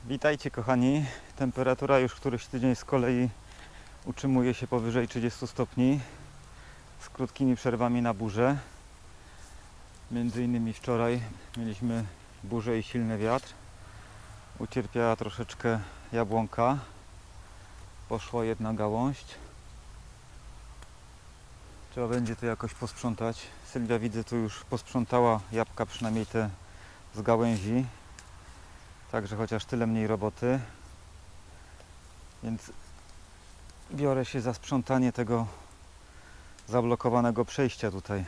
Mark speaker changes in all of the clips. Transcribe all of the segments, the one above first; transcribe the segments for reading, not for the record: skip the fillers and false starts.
Speaker 1: Witajcie kochani, temperatura już któryś tydzień z kolei utrzymuje się powyżej 30 stopni z krótkimi przerwami na burzę. Między innymi wczoraj mieliśmy burzę i silny wiatr. Ucierpiała troszeczkę jabłonka, poszła jedna gałąź. Trzeba będzie to jakoś posprzątać. Sylwia, widzę, tu już posprzątała jabłka, przynajmniej te z gałęzi. Także chociaż tyle mniej roboty. Więc biorę się za sprzątanie tego zablokowanego przejścia tutaj.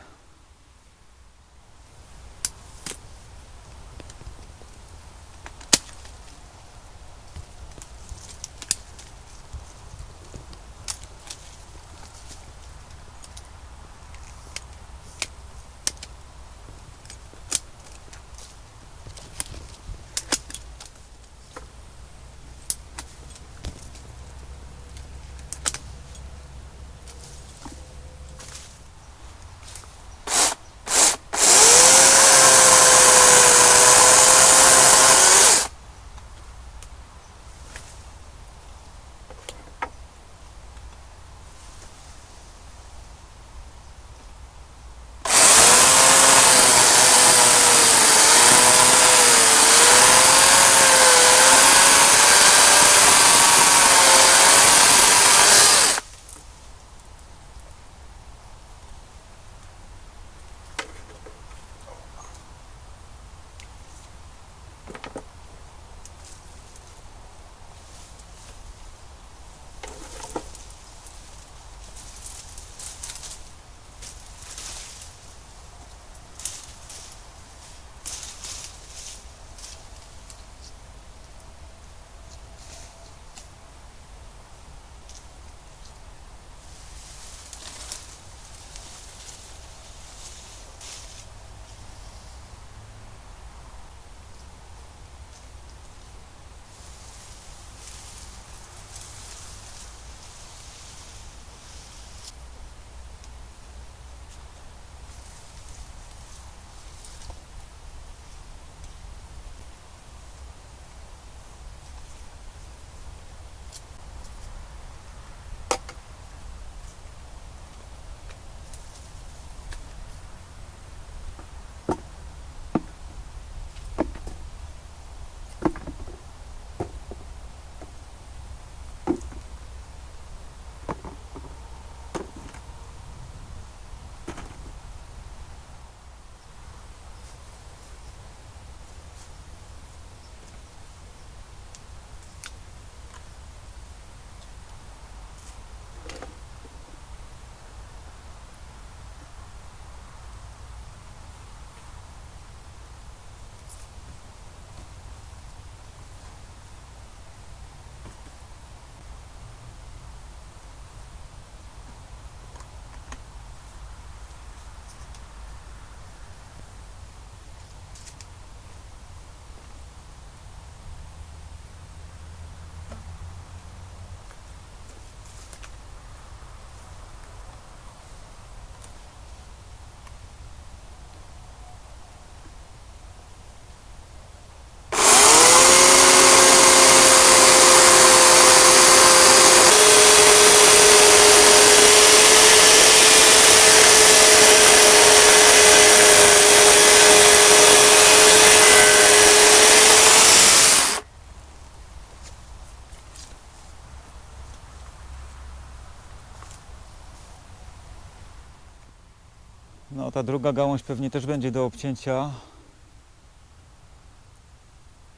Speaker 1: No, ta druga gałąź pewnie też będzie do obcięcia,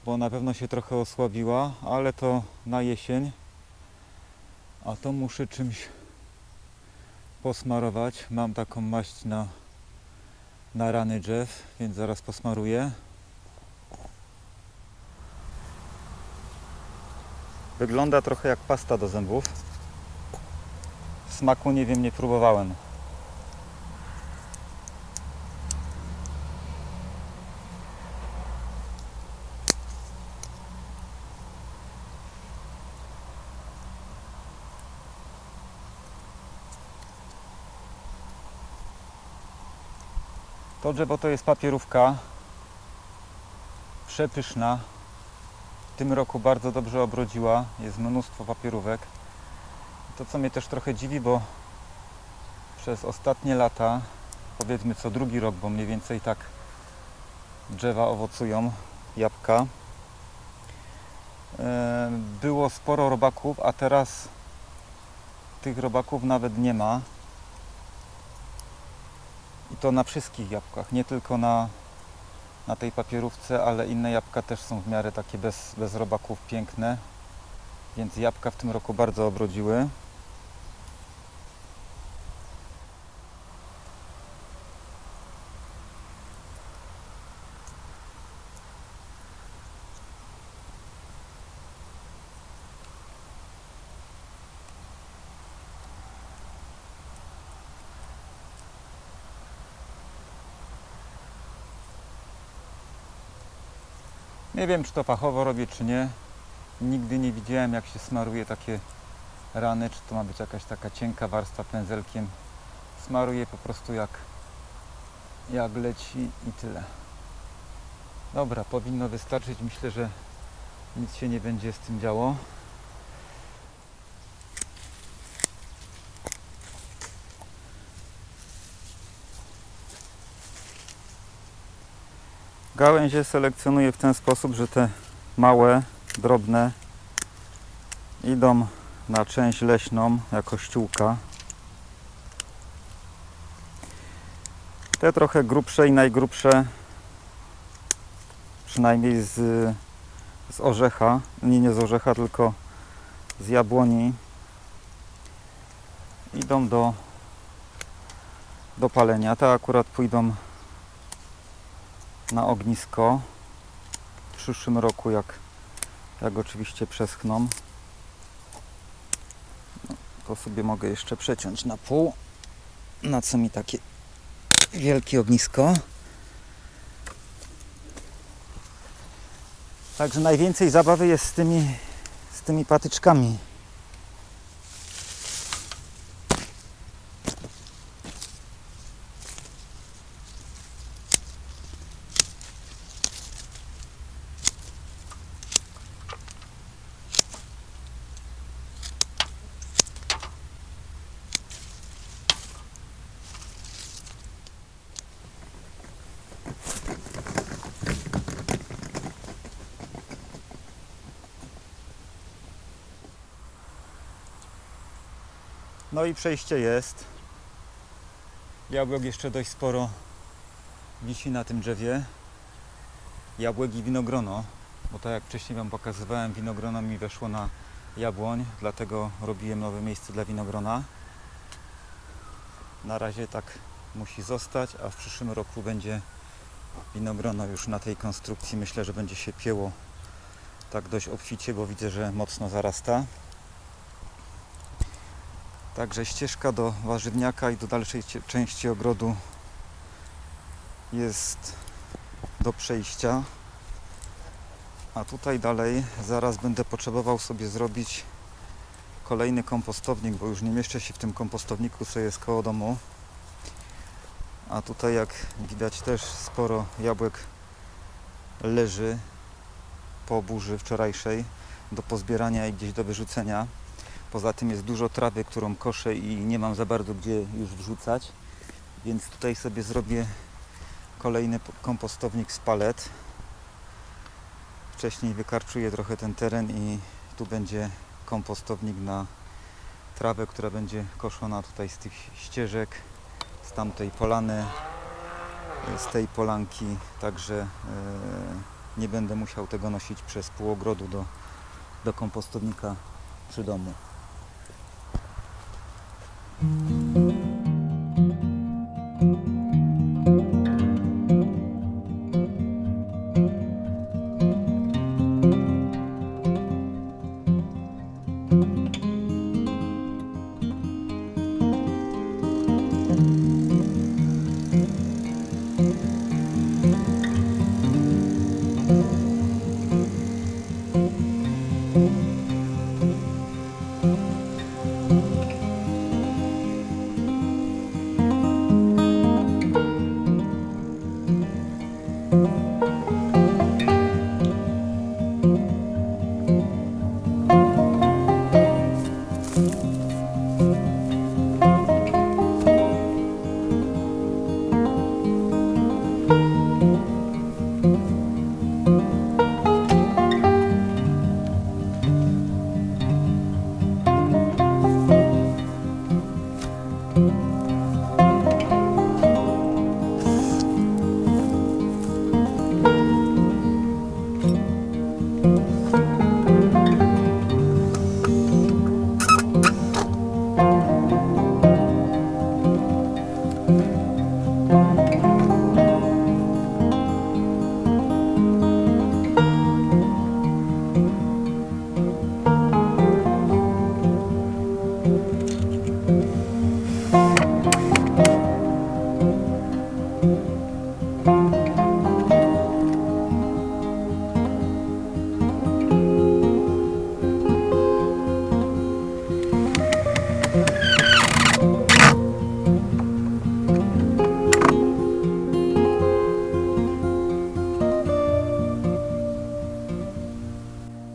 Speaker 1: bo na pewno się trochę osłabiła, ale to na jesień. A to muszę czymś posmarować. Mam taką maść na rany drzew, więc zaraz posmaruję. Wygląda trochę jak pasta do zębów. Smaku nie wiem, nie próbowałem. To drzewo to jest papierówka. Przepyszna. tym roku bardzo dobrze obrodziła, jest mnóstwo papierówek. To, co mnie też trochę dziwi, bo przez ostatnie lata, powiedzmy co drugi rok, bo mniej więcej tak drzewa owocują, jabłka, było sporo robaków, a teraz tych robaków nawet nie ma. I to na wszystkich jabłkach, nie tylko na tej papierówce, ale inne jabłka też są w miarę takie bez robaków, piękne. Więc jabłka w tym roku bardzo obrodziły. Nie wiem, czy to fachowo robię, czy nie. Nigdy nie widziałem, jak się smaruje takie rany, czy to ma być jakaś taka cienka warstwa pędzelkiem. Smaruję po prostu jak leci i tyle. Dobra, powinno wystarczyć. Myślę, że nic się nie będzie z tym działo. Gałęzie selekcjonuję w ten sposób, że te małe, drobne idą na część leśną jako ściółka. Te trochę grubsze i najgrubsze, przynajmniej z orzecha, nie z orzecha, tylko z jabłoni, idą do palenia. Te akurat pójdą na ognisko w przyszłym roku, jak oczywiście przeschną. No, to sobie mogę jeszcze przeciąć na pół. Na co mi takie wielkie ognisko? Także najwięcej zabawy jest z tymi patyczkami. No i przejście jest. Jabłek jeszcze dość sporo wisi na tym drzewie. Jabłek i winogrono, bo tak jak wcześniej Wam pokazywałem, winogrono mi weszło na jabłoń, dlatego robiłem nowe miejsce dla winogrona. Na razie tak musi zostać, a w przyszłym roku będzie winogrono już na tej konstrukcji. Myślę, że będzie się pięło tak dość obficie, bo widzę, że mocno zarasta. Także ścieżka do warzywniaka i do dalszej części ogrodu jest do przejścia. A tutaj dalej zaraz będę potrzebował sobie zrobić kolejny kompostownik, bo już nie mieszczę się w tym kompostowniku, co jest koło domu. A tutaj, jak widać, też sporo jabłek leży po burzy wczorajszej do pozbierania i gdzieś do wyrzucenia. Poza tym jest dużo trawy, którą koszę i nie mam za bardzo gdzie już wrzucać, więc tutaj sobie zrobię kolejny kompostownik z palet. Wcześniej wykarczuję trochę ten teren i tu będzie kompostownik na trawę, która będzie koszona tutaj z tych ścieżek, z tamtej polany, z tej polanki, także nie będę musiał tego nosić przez pół ogrodu do kompostownika przy domu.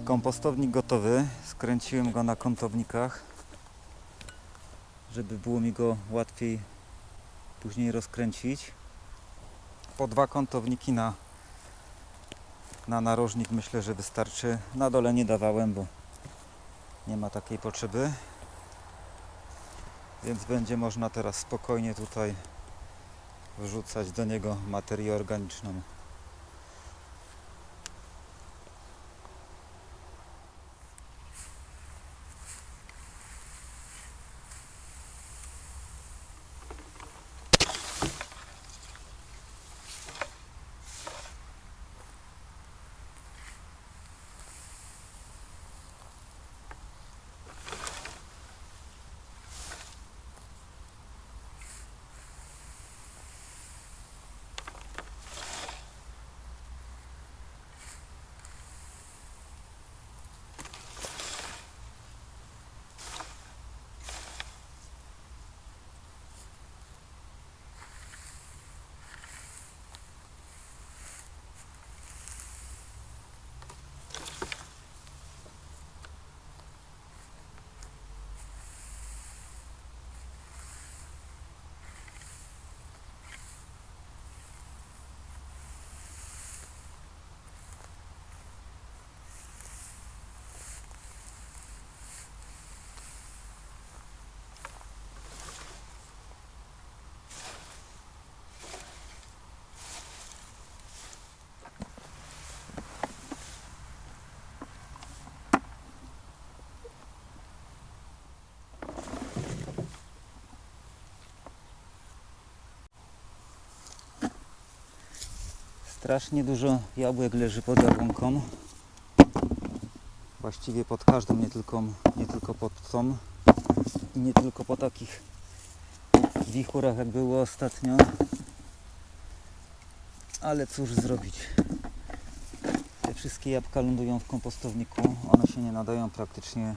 Speaker 1: Kompostownik gotowy. Skręciłem go na kątownikach, żeby było mi go łatwiej później rozkręcić. Po 2 kątowniki na narożnik myślę, że wystarczy. Na dole nie dawałem, bo nie ma takiej potrzeby. Więc będzie można teraz spokojnie tutaj wrzucać do niego materię organiczną. Strasznie dużo jabłek leży pod jabłonką. Właściwie pod każdą, nie tylko pod tą i nie tylko po takich wichurach jak było ostatnio. Ale cóż zrobić. Te wszystkie jabłka lądują w kompostowniku. One się nie nadają praktycznie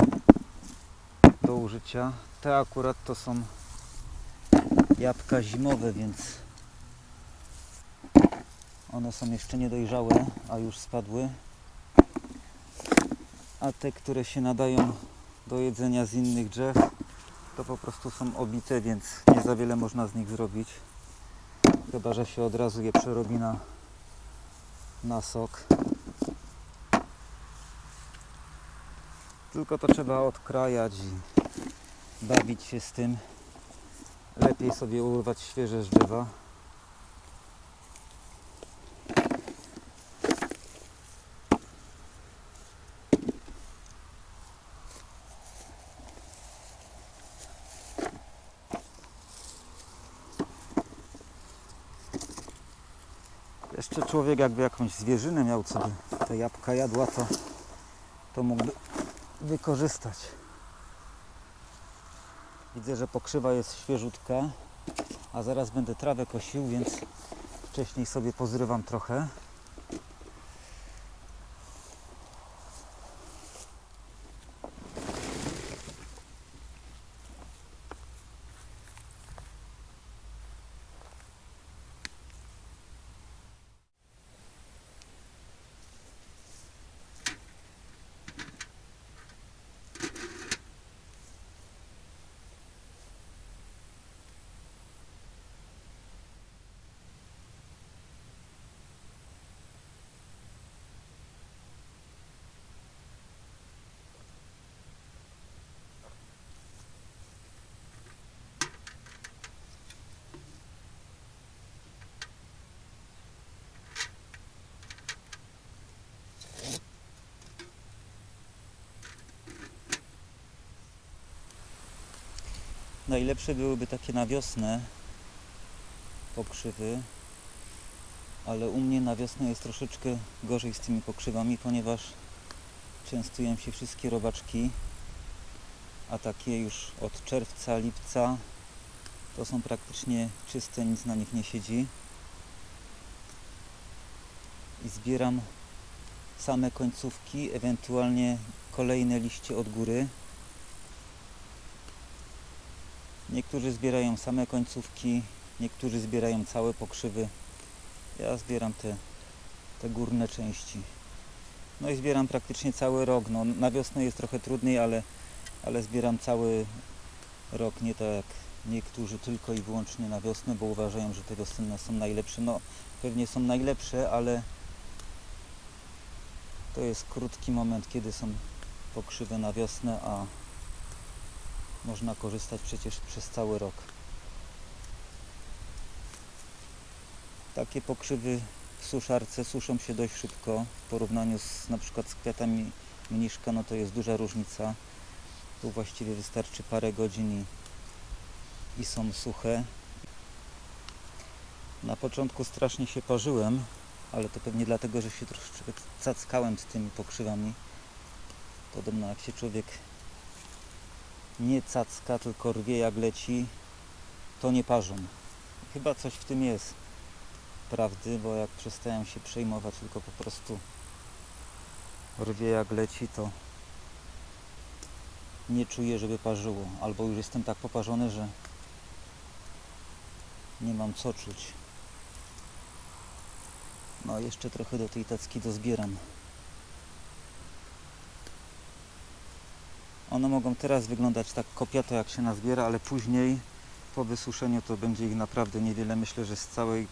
Speaker 1: do użycia. Te akurat to są jabłka zimowe, więc one są jeszcze niedojrzałe, a już spadły. A te, które się nadają do jedzenia z innych drzew, to po prostu są obite, więc nie za wiele można z nich zrobić. Chyba że się od razu je przerobi na sok. Tylko to trzeba odkrajać i bawić się z tym. Lepiej sobie urwać świeże z drzewa. Jeszcze człowiek jakby jakąś zwierzynę miał, co by te jabłka jadła, to mógłby wykorzystać. Widzę, że pokrzywa jest świeżutka, a zaraz będę trawę kosił, więc wcześniej sobie pozrywam trochę. Najlepsze byłyby takie na wiosnę pokrzywy, ale u mnie na wiosnę jest troszeczkę gorzej z tymi pokrzywami, ponieważ częstują się wszystkie robaczki, a takie już od czerwca, lipca to są praktycznie czyste, nic na nich nie siedzi. I zbieram same końcówki, ewentualnie kolejne liście od góry. Niektórzy zbierają same końcówki, niektórzy zbierają całe pokrzywy. Ja zbieram te górne części. No i zbieram praktycznie cały rok. No, na wiosnę jest trochę trudniej, ale zbieram cały rok, nie tak jak niektórzy tylko i wyłącznie na wiosnę, bo uważają, że te wiosenne są najlepsze. No pewnie są najlepsze, ale to jest krótki moment, kiedy są pokrzywy na wiosnę, a można korzystać przecież przez cały rok. Takie pokrzywy w suszarce suszą się dość szybko w porównaniu na przykład z kwiatami mniszka, no to jest duża różnica. Tu właściwie wystarczy parę godzin i są suche. Na początku strasznie się parzyłem, ale to pewnie dlatego, że się troszeczkę cackałem z tymi pokrzywami. Podobno jak się człowiek nie cacka, tylko rwie jak leci, to nie parzą. Chyba coś w tym jest prawdy, bo jak przestałem się przejmować, tylko po prostu rwie jak leci, to nie czuję, żeby parzyło. Albo już jestem tak poparzony, że nie mam co czuć. No jeszcze trochę do tej tacki dozbieram. One mogą teraz wyglądać tak kopiato, jak się nazbiera, ale później po wysuszeniu to będzie ich naprawdę niewiele. Myślę, że z całej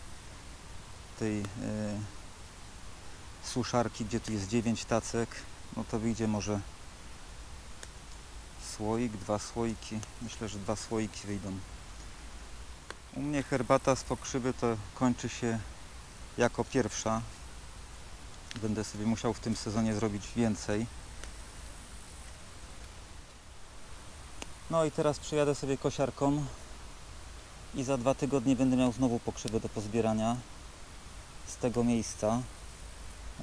Speaker 1: tej suszarki, gdzie tu jest 9 tacek, no to wyjdzie może słoik, 2 słoiki. Myślę, że 2 słoiki wyjdą. U mnie herbata z pokrzywy to kończy się jako pierwsza. Będę sobie musiał w tym sezonie zrobić więcej. No i teraz przejadę sobie kosiarką i za 2 tygodnie będę miał znowu pokrzywę do pozbierania z tego miejsca.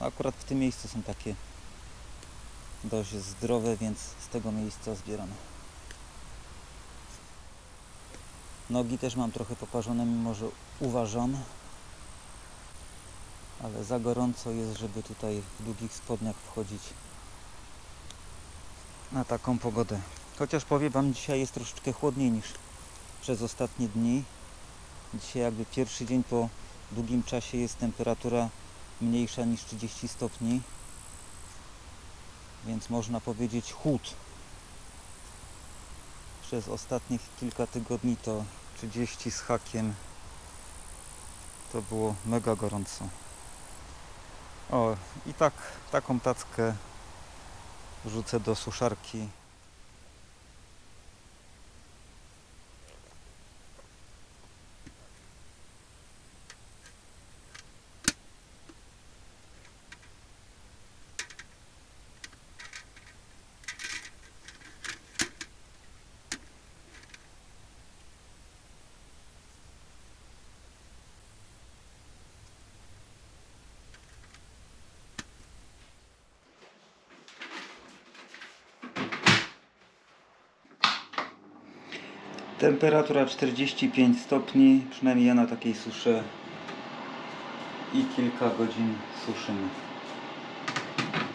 Speaker 1: Akurat w tym miejscu są takie dość zdrowe, więc z tego miejsca zbieram. Nogi też mam trochę poparzone, mimo że uważam, ale za gorąco jest, żeby tutaj w długich spodniach wchodzić na taką pogodę. Chociaż powiem Wam, dzisiaj jest troszeczkę chłodniej niż przez ostatnie dni. Dzisiaj jakby pierwszy dzień po długim czasie jest temperatura mniejsza niż 30 stopni. Więc można powiedzieć chłód. Przez ostatnich kilka tygodni to 30 z hakiem. To było mega gorąco. O, i taką tackę wrzucę do suszarki. Temperatura 45 stopni, przynajmniej ja na takiej suszę i kilka godzin suszymy.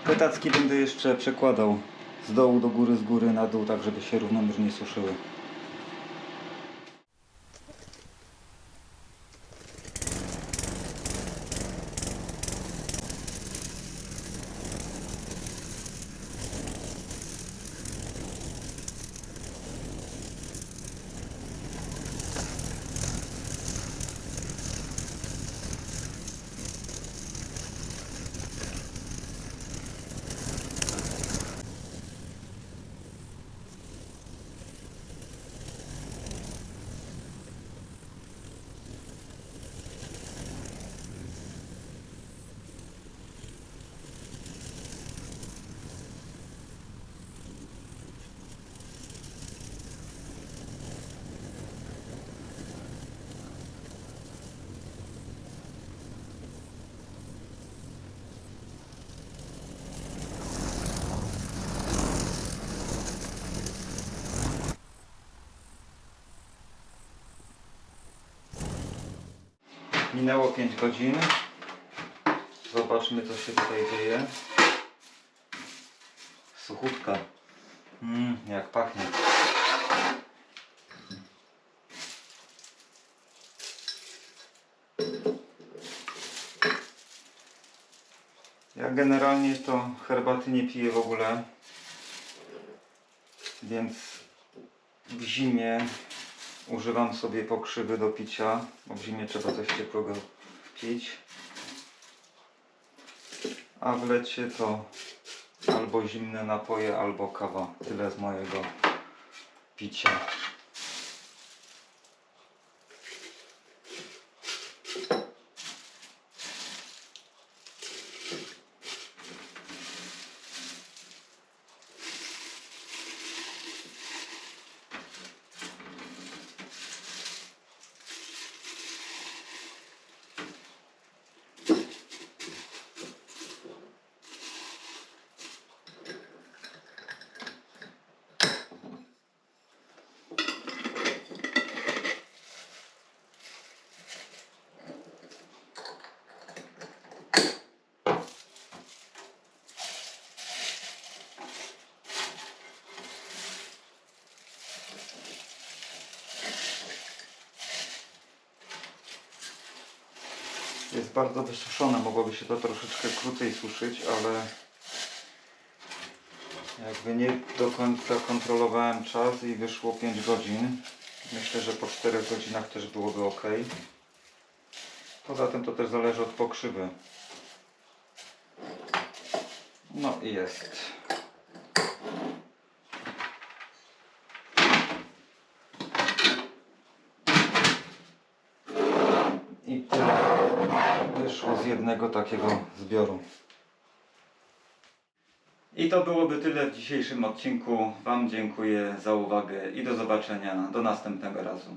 Speaker 1: Te tacki będę jeszcze przekładał z dołu do góry, z góry na dół, tak żeby się równomiernie suszyły. Minęło 5 godzin. Zobaczmy, co się tutaj dzieje. Suchutka. Jak pachnie. Ja generalnie to herbaty nie piję w ogóle, więc w zimie używam sobie pokrzywy do picia, bo w zimie trzeba coś ciepłego pić, a w lecie to albo zimne napoje, albo kawa. Tyle z mojego picia. Jest bardzo wysuszone, mogłoby się to troszeczkę krócej suszyć, ale jakby nie do końca kontrolowałem czas i wyszło 5 godzin. Myślę, że po 4 godzinach też byłoby ok. Poza tym to też zależy od pokrzywy. No i jest. I tyle wyszło z jednego takiego zbioru. I to byłoby tyle w dzisiejszym odcinku. Wam dziękuję za uwagę i do zobaczenia do następnego razu.